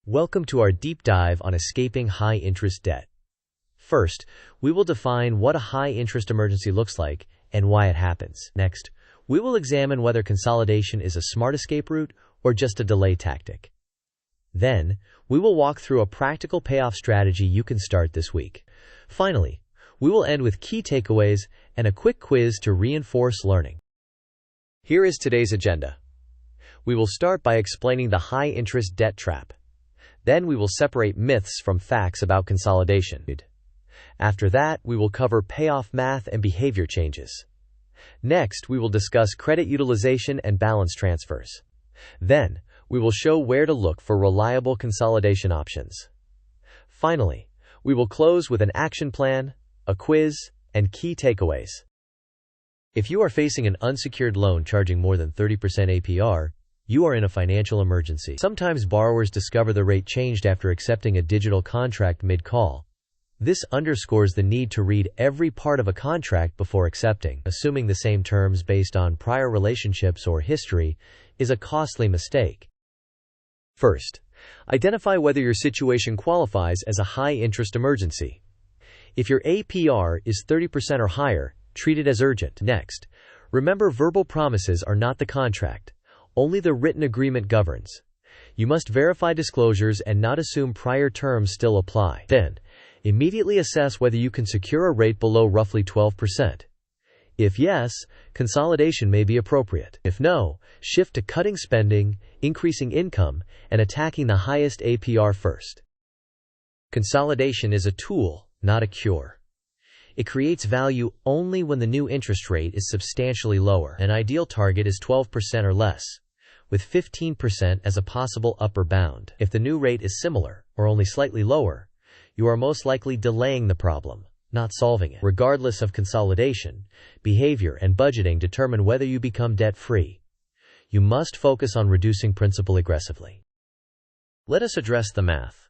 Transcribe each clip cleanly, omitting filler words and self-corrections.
Welcome to our deep dive on escaping high-interest debt. First, we will define what a high-interest emergency looks like and why it happens. Next, we will examine whether consolidation is a smart escape route or just a delay tactic. Then, we will walk through a practical payoff strategy you can start this week. Finally, we will end with key takeaways and a quick quiz to reinforce learning. Here is today's agenda. We will start by explaining the high-interest debt trap. Then we will separate myths from facts about consolidation. After that, we will cover payoff math and behavior changes. Next, we will discuss credit utilization and balance transfers. Then, we will show where to look for reliable consolidation options. Finally, we will close with an action plan, a quiz, and key takeaways. If you are facing an unsecured loan charging more than 30% APR, you are in a financial emergency. Sometimes borrowers discover the rate changed after accepting a digital contract mid-call. This underscores the need to read every part of a contract before accepting. Assuming the same terms based on prior relationships or history is a costly mistake. First, identify whether your situation qualifies as a high-interest emergency. If your APR is 30% or higher, treat it as urgent. Next, remember verbal promises are not the contract. Only the written agreement governs. You must verify disclosures and not assume prior terms still apply. Then, immediately assess whether you can secure a rate below roughly 12%. If yes, consolidation may be appropriate. If no, shift to cutting spending, increasing income, and attacking the highest APR first. Consolidation is a tool, not a cure. It creates value only when the new interest rate is substantially lower. An ideal target is 12% or less, with 15% as a possible upper bound. If the new rate is similar, or only slightly lower, you are most likely delaying the problem, not solving it. Regardless of consolidation, behavior and budgeting determine whether you become debt-free. You must focus on reducing principal aggressively. Let us address the math.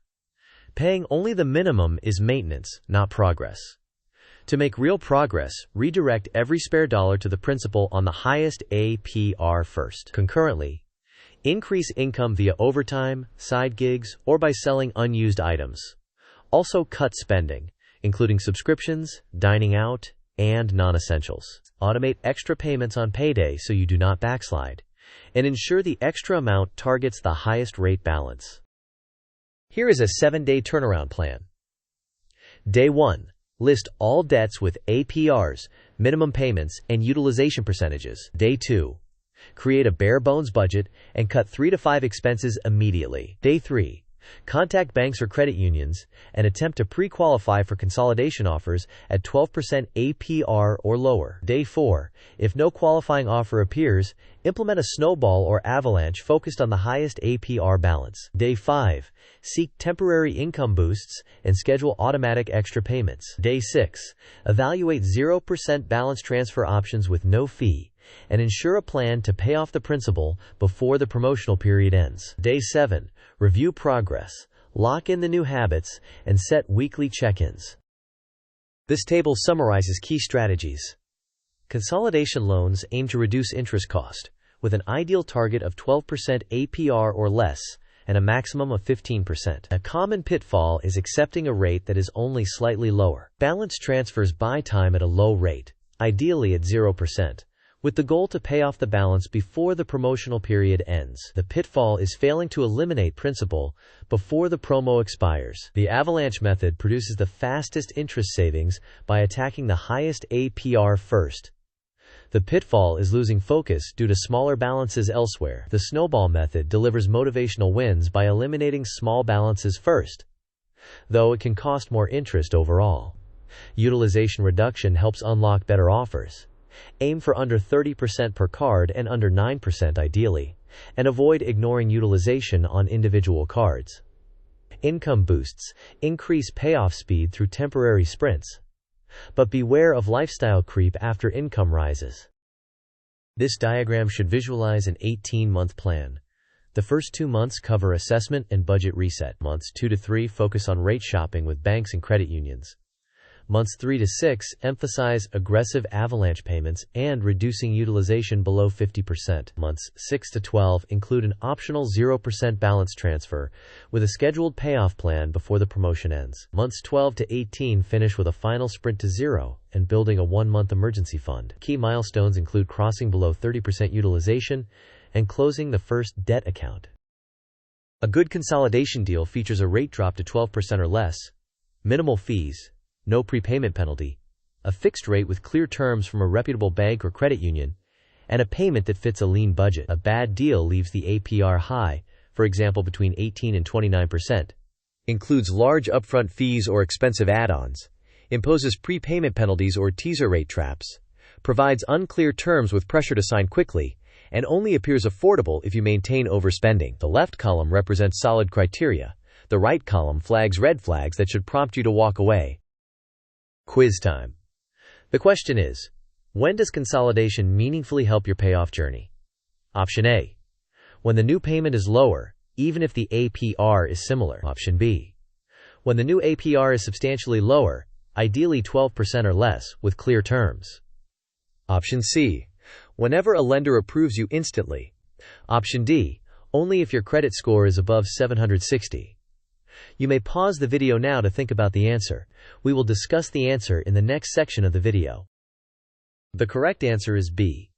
Paying only the minimum is maintenance, not progress. To make real progress, redirect every spare dollar to the principal on the highest APR first. Concurrently, increase income via overtime, side gigs, or by selling unused items. Also cut spending, including subscriptions, dining out, and non-essentials. Automate extra payments on payday so you do not backslide, and ensure the extra amount targets the highest rate balance. Here is a 7-day turnaround plan. Day 1. List all debts with APRs, minimum payments, and utilization percentages. Day 2. Create a bare-bones budget and cut 3 to 5 expenses immediately. Day 3. Contact banks or credit unions and attempt to pre-qualify for consolidation offers at 12% APR or lower. Day 4. If no qualifying offer appears, implement a snowball or avalanche focused on the highest APR balance. Day 5. Seek temporary income boosts and schedule automatic extra payments. Day 6. Evaluate 0% balance transfer options with no fee and ensure a plan to pay off the principal before the promotional period ends. Day 7. Review progress, lock in the new habits, and set weekly check-ins. This table summarizes key strategies. Consolidation loans aim to reduce interest cost, with an ideal target of 12% APR or less and a maximum of 15%. A common pitfall is accepting a rate that is only slightly lower. Balance transfers buy time at a low rate, ideally at 0%. With the goal to pay off the balance before the promotional period ends. The pitfall is failing to eliminate principal before the promo expires. The avalanche method produces the fastest interest savings by attacking the highest APR first. The pitfall is losing focus due to smaller balances elsewhere. The snowball method delivers motivational wins by eliminating small balances first, though it can cost more interest overall. Utilization reduction helps unlock better offers. Aim for under 30% per card and under 9% ideally, and avoid ignoring utilization on individual cards. Income boosts increase payoff speed through temporary sprints, but beware of lifestyle creep after income rises. This diagram should visualize an 18-month plan. The first 2 months cover assessment and budget reset. Months 2 to 3 focus on rate shopping with banks and credit unions. Months 3 to 6 emphasize aggressive avalanche payments and reducing utilization below 50%. Months 6 to 12 include an optional 0% balance transfer with a scheduled payoff plan before the promotion ends. Months 12 to 18 finish with a final sprint to zero and building a 1-month emergency fund. Key milestones include crossing below 30% utilization and closing the first debt account. A good consolidation deal features a rate drop to 12% or less, minimal fees, no prepayment penalty, a fixed rate with clear terms from a reputable bank or credit union, and a payment that fits a lean budget. A bad deal leaves the APR high, for example between 18 and 29%, includes large upfront fees or expensive add-ons, imposes prepayment penalties or teaser rate traps, provides unclear terms with pressure to sign quickly, and only appears affordable if you maintain overspending. The left column represents solid criteria. The right column flags red flags that should prompt you to walk away. Quiz time. The question is, when does consolidation meaningfully help your payoff journey? Option A. When the new payment is lower, even if the APR is similar. Option B. When the new APR is substantially lower, ideally 12% or less, with clear terms. Option C. Whenever a lender approves you instantly. Option D. Only if your credit score is above 760. You may pause the video now to think about the answer. We will discuss the answer in the next section of the video. The correct answer is B.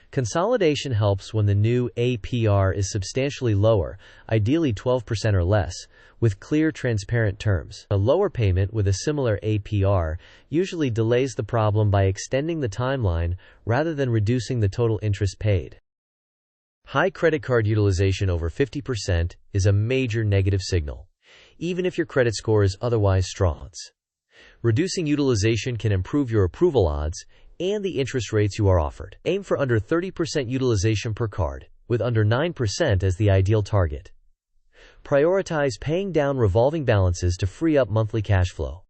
Consolidation helps when the new APR is substantially lower, ideally 12% or less, with clear, transparent terms. A lower payment with a similar APR usually delays the problem by extending the timeline rather than reducing the total interest paid. High credit card utilization over 50% is a major negative signal, even if your credit score is otherwise strong. Reducing utilization can improve your approval odds and the interest rates you are offered. Aim for under 30% utilization per card, with under 9% as the ideal target. Prioritize paying down revolving balances to free up monthly cash flow.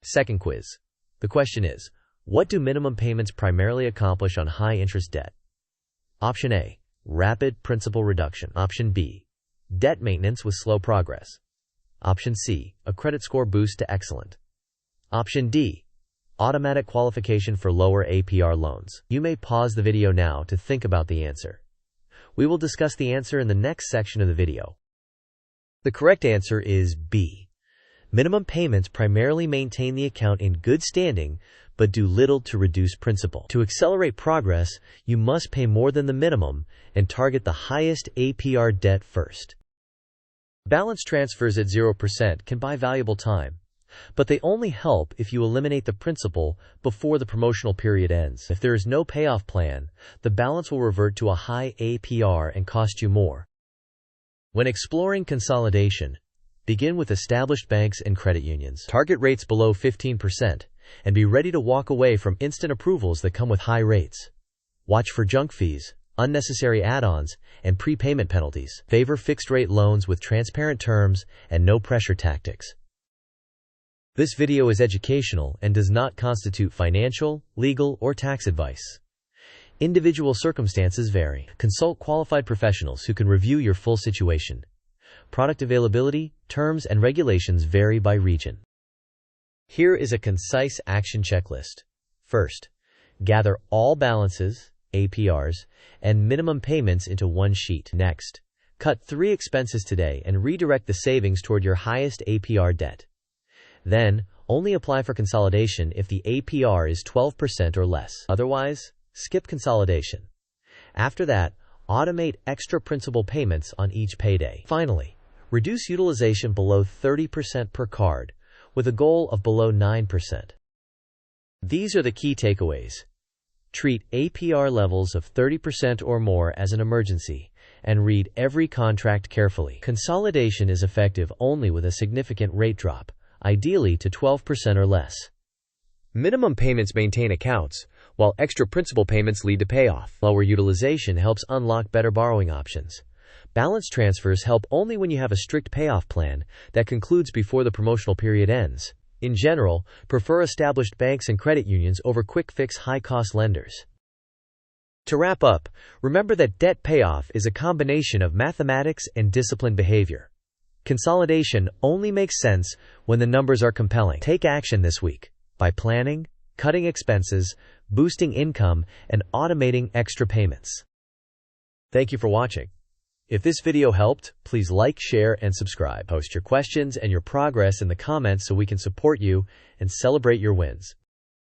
Second quiz. The question is, what do minimum payments primarily accomplish on high-interest debt? Option A. Rapid principal reduction. Option B. Debt maintenance with slow progress. Option C. A credit score boost to excellent. Option D. Automatic qualification for lower APR loans. You may pause the video now to think about the answer. We will discuss the answer in the next section of the video. The correct answer is B. Minimum payments primarily maintain the account in good standing, but do little to reduce principal. To accelerate progress, you must pay more than the minimum and target the highest APR debt first. Balance transfers at 0% can buy valuable time, but they only help if you eliminate the principal before the promotional period ends. If there is no payoff plan, the balance will revert to a high APR and cost you more. When exploring consolidation, begin with established banks and credit unions. Target rates below 15% and be ready to walk away from instant approvals that come with high rates. Watch for junk fees, unnecessary add-ons, and prepayment penalties. Favor fixed-rate loans with transparent terms and no-pressure tactics. This video is educational and does not constitute financial, legal, or tax advice. Individual circumstances vary. Consult qualified professionals who can review your full situation. Product availability, terms, and regulations vary by region. Here is a concise action checklist. First, gather all balances, APRs, and minimum payments into one sheet. Next, cut 3 expenses today and redirect the savings toward your highest APR debt. Then, only apply for consolidation if the APR is 12% or less. Otherwise, skip consolidation. After that, automate extra principal payments on each payday. Finally, reduce utilization below 30% per card, with a goal of below 9%. These are the key takeaways. Treat APR levels of 30% or more as an emergency, and read every contract carefully. Consolidation is effective only with a significant rate drop, ideally to 12% or less. Minimum payments maintain accounts, while extra principal payments lead to payoff. Lower utilization helps unlock better borrowing options. Balance transfers help only when you have a strict payoff plan that concludes before the promotional period ends. In general, prefer established banks and credit unions over quick-fix high-cost lenders. To wrap up, remember that debt payoff is a combination of mathematics and disciplined behavior. Consolidation only makes sense when the numbers are compelling. Take action this week by planning, cutting expenses, boosting income, and automating extra payments. Thank you for watching. If this video helped, please like, share, and subscribe. Post your questions and your progress in the comments so we can support you and celebrate your wins.